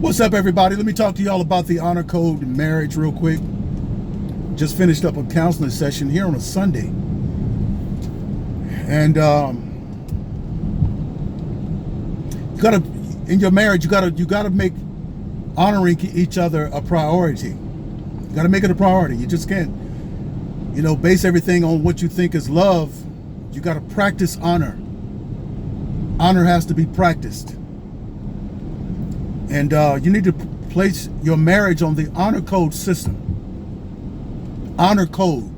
What's up, everybody? Let me talk to y'all about the honor code in marriage real quick. Just finished up a counseling session here on a Sunday. And you gotta, in your marriage, you gotta make honoring each other a priority. You gotta make it a priority. You just can't, base everything on what you think is love. You gotta practice honor. Honor has to be practiced. And you need to place your marriage on the honor code system. Honor code.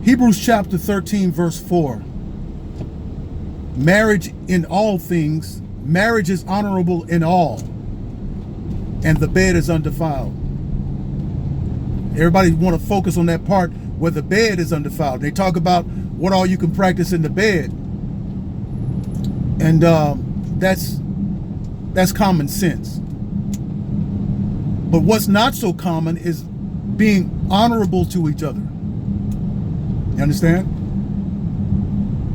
Hebrews chapter 13, verse 4. Marriage in all things, marriage is honorable in all, and the bed is undefiled. Everybody want to focus on that part where the bed is undefiled. They talk about what all you can practice in the bed. And that's common sense. But what's not so common is being honorable to each other. You understand?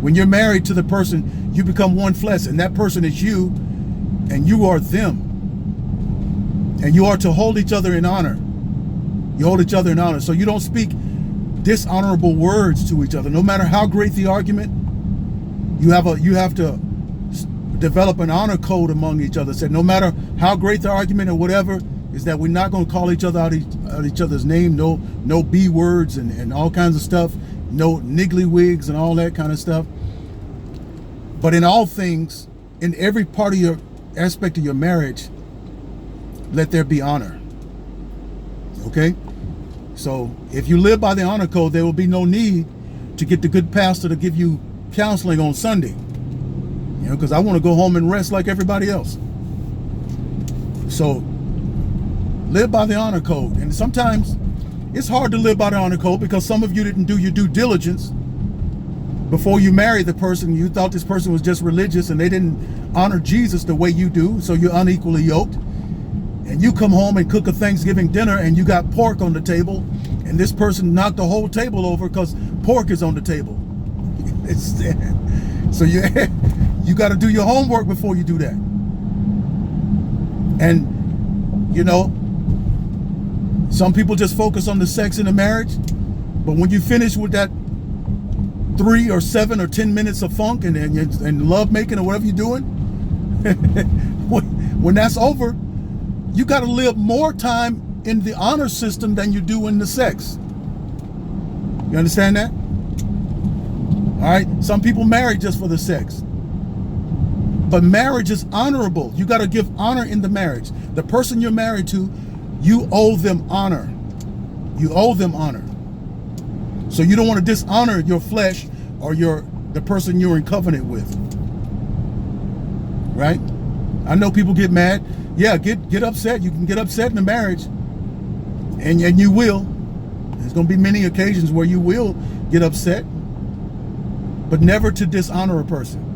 When you're married to the person, you become one flesh, and that person is you, and you are them. And you are to hold each other in honor. You hold each other in honor. So you don't speak dishonorable words to each other. No matter how great the argument, you have to develop an honor code among each other. Said no matter how great the argument or whatever, is that we're not going to call each other out each other's name. No B words and all kinds of stuff. No niggly wigs and all that kind of stuff. But in all things, in every part of your aspect of your marriage, let there be honor. Okay? So if you live by the honor code, there will be no need to get the good pastor to give you counseling on Sunday. Because I want to go home and rest like everybody else. So live by the honor code. And sometimes it's hard to live by the honor code because some of you didn't do your due diligence before you married the person. You thought this person was just religious and they didn't honor Jesus the way you do. So you're unequally yoked. And you come home and cook a Thanksgiving dinner and you got pork on the table. And this person knocked the whole table over because pork is on the table. So you got to do your homework before you do that. And, some people just focus on the sex in the marriage. But when you finish with that 3 or 7 or 10 minutes of funk and love making or whatever you're doing, when that's over, you got to live more time in the honor system than you do in the sex. You understand that? All right. Some people marry just for the sex. But marriage is honorable. You got to give honor in the marriage. The person you're married to, you owe them honor. You owe them honor. So you don't want to dishonor your flesh or the person you're in covenant with. Right? I know people get mad. Yeah, get upset. You can get upset in the marriage. And you will. There's going to be many occasions where you will get upset. But never to dishonor a person.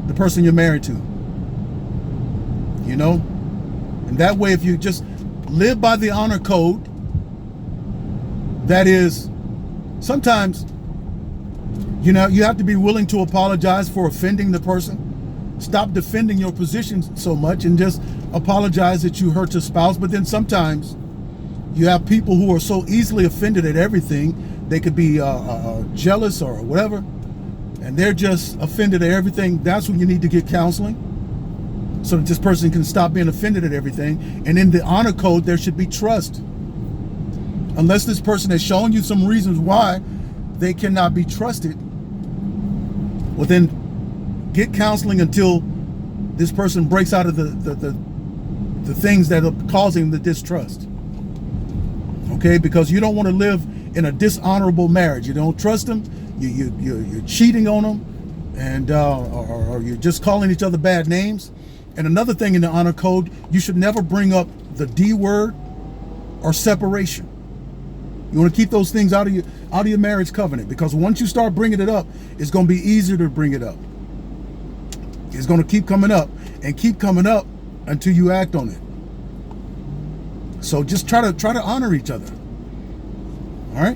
The person you're married to. And that way, if you just live by the honor code, that is, sometimes, you have to be willing to apologize for offending the person. Stop defending your position so much and just apologize that you hurt your spouse. But then sometimes you have people who are so easily offended at everything. They could be jealous or whatever. And they're just offended at everything. That's when you need to get counseling so that this person can stop being offended at everything. And in the honor code, there should be trust. Unless this person has shown you some reasons why they cannot be trusted, well then get counseling until this person breaks out of the things that are causing the distrust. Okay? Because you don't want to live in a dishonorable marriage. You don't trust them. You're cheating on them, and or you're just calling each other bad names. And another thing in the honor code, you should never bring up the D word or separation. You want to keep those things out of your marriage covenant, because once you start bringing it up, it's going to be easier to bring it up. It's going to keep coming up and keep coming up until you act on it. So just try to honor each other. All right.